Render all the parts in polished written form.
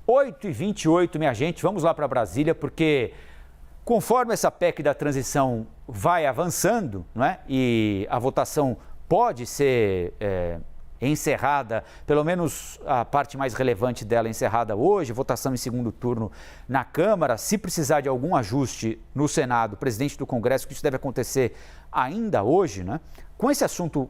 8h28, minha gente, vamos lá para Brasília, porque conforme essa PEC da transição vai avançando, não é? E a votação pode ser encerrada, pelo menos a parte mais relevante dela encerrada hoje, votação em segundo turno na Câmara. Se precisar de algum ajuste no Senado, presidente do Congresso, que isso deve acontecer ainda hoje, né? Com esse assunto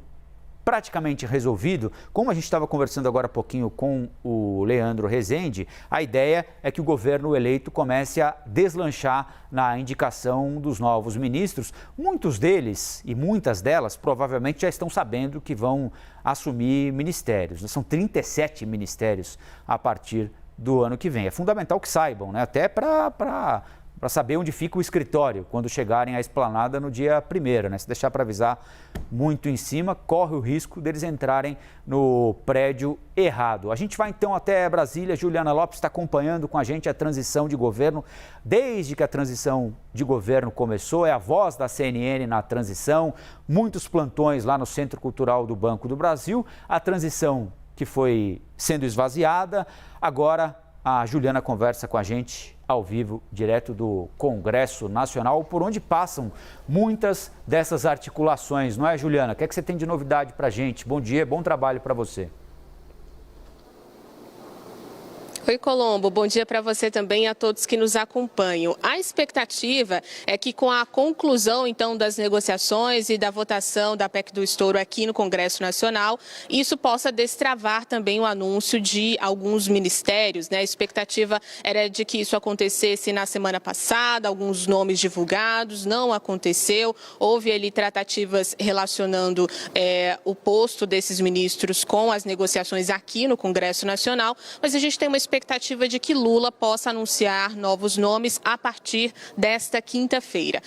praticamente resolvido, como a gente estava conversando agora há pouquinho com o Leandro Rezende, a ideia é que o governo eleito comece a deslanchar na indicação dos novos ministros. Muitos deles e muitas delas provavelmente já estão sabendo que vão assumir ministérios. São 37 ministérios a partir do ano que vem. É fundamental que saibam, né? Até para saber onde fica o escritório quando chegarem à esplanada no dia 1º, né? Se deixar para avisar muito em cima, corre o risco deles entrarem no prédio errado. A gente vai então até Brasília. Juliana Lopes está acompanhando com a gente a transição de governo. Desde que a transição de governo começou, é a voz da CNN na transição, muitos plantões lá no Centro Cultural do Banco do Brasil. A transição que foi sendo esvaziada, agora a Juliana conversa com a gente ao vivo, direto do Congresso Nacional, por onde passam muitas dessas articulações, não é, Juliana? O que é que você tem de novidade para a gente? Bom dia, bom trabalho para você. Oi, Colombo. Bom dia para você também e a todos que nos acompanham. A expectativa é que com a conclusão, então, das negociações e da votação da PEC do estouro aqui no Congresso Nacional, isso possa destravar também o anúncio de alguns ministérios, né? A expectativa era de que isso acontecesse na semana passada, alguns nomes divulgados, não aconteceu. Houve ali tratativas relacionando o posto desses ministros com as negociações aqui no Congresso Nacional, mas a gente tem uma expectativa de que Lula possa anunciar novos nomes a partir desta quinta-feira.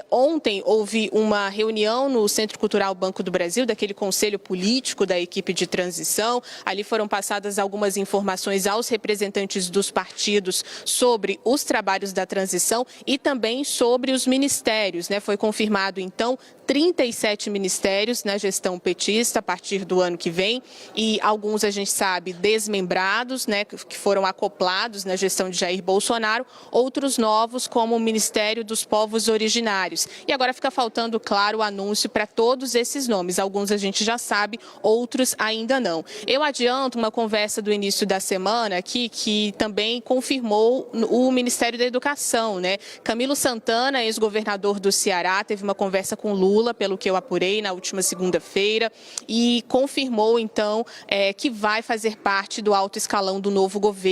Ontem houve uma reunião no Centro Cultural Banco do Brasil, daquele conselho político da equipe de transição. Ali foram passadas algumas informações aos representantes dos partidos sobre os trabalhos da transição e também sobre os ministérios, né? Foi confirmado, então, 37 ministérios na gestão petista a partir do ano que vem e alguns, a gente sabe, desmembrados, né, que foram acoplados na gestão de Jair Bolsonaro, outros novos, como o Ministério dos Povos Originários. E agora fica faltando, claro, o anúncio para todos esses nomes. Alguns a gente já sabe, outros ainda não. Eu adianto uma conversa do início da semana aqui, que também confirmou o Ministério da Educação, né? Camilo Santana, ex-governador do Ceará, teve uma conversa com Lula, pelo que eu apurei, na última segunda-feira, e confirmou, então, que vai fazer parte do alto escalão do novo governo.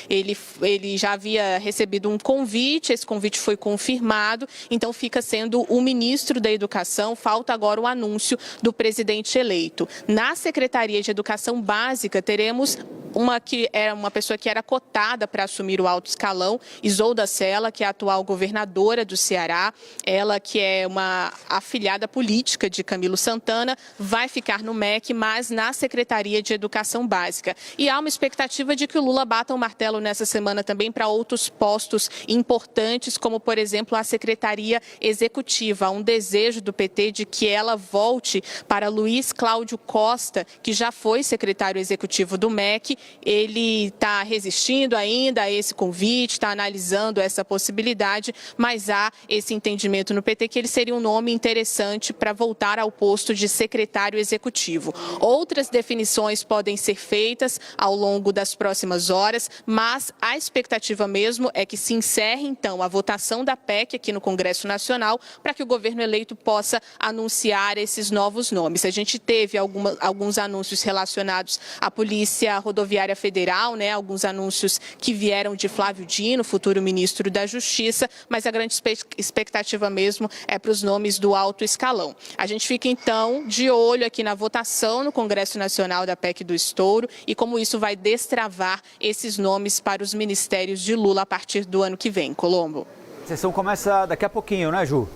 Ele já havia recebido um convite, esse convite foi confirmado, então fica sendo o ministro da Educação. Falta agora o anúncio do presidente eleito. Na Secretaria de Educação Básica, teremos uma pessoa que era cotada para assumir o alto escalão, Isolda Sela, que é a atual governadora do Ceará, ela que é uma afiliada política de Camilo Santana, vai ficar no MEC, mas na Secretaria de Educação Básica. E há uma expectativa de que o Lula bata o martelo nessa semana também para outros postos importantes, como, por exemplo, a Secretaria Executiva. Há um desejo do PT de que ela volte para Luiz Cláudio Costa, que já foi secretário executivo do MEC. Ele está resistindo ainda a esse convite, está analisando essa possibilidade, mas há esse entendimento no PT que ele seria um nome interessante para voltar ao posto de secretário executivo. Outras definições podem ser feitas ao longo das próximas horas, mas a expectativa mesmo é que se encerre, então, a votação da PEC aqui no Congresso Nacional para que o governo eleito possa anunciar esses novos nomes. A gente teve alguns anúncios relacionados à Polícia Rodoviária Federal, né? Alguns anúncios que vieram de Flávio Dino, futuro ministro da Justiça, mas a grande expectativa mesmo é para os nomes do alto escalão. A gente fica, então, de olho aqui na votação no Congresso Nacional da PEC do estouro e como isso vai destravar esses nomes para os ministérios de Lula a partir do ano que vem. Colombo. A sessão começa daqui a pouquinho, né, Ju?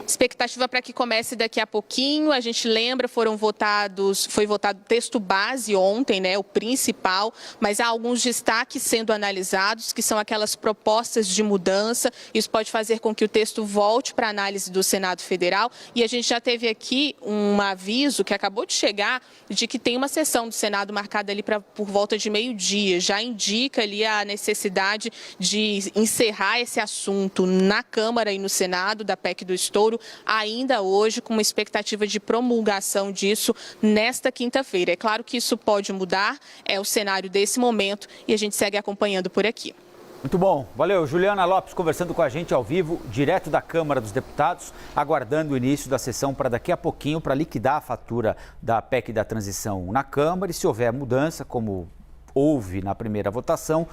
Expectativa para que comece daqui a pouquinho. A gente lembra, foi votado texto base ontem, né, o principal, mas há alguns destaques sendo analisados, que são aquelas propostas de mudança. Isso pode fazer com que o texto volte para análise do Senado Federal. E a gente já teve aqui um aviso que acabou de chegar de que tem uma sessão do Senado marcada ali por volta de meio-dia. Já indica ali a necessidade de encerrar esse assunto na Câmara e no Senado da PEC do estouro ainda hoje, com uma expectativa de promulgação disso nesta quinta-feira. É claro que isso pode mudar, é o cenário desse momento e a gente segue acompanhando por aqui. Muito bom. Valeu. Juliana Lopes conversando com a gente ao vivo, direto da Câmara dos Deputados, aguardando o início da sessão para daqui a pouquinho, para liquidar a fatura da PEC da transição na Câmara. E se houver mudança, como houve na primeira votação,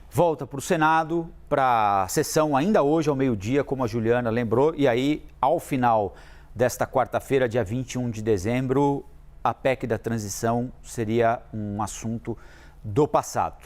volta para o Senado, para a sessão ainda hoje ao meio-dia, como a Juliana lembrou. E aí, ao final desta quarta-feira, dia 21 de dezembro, a PEC da transição seria um assunto do passado.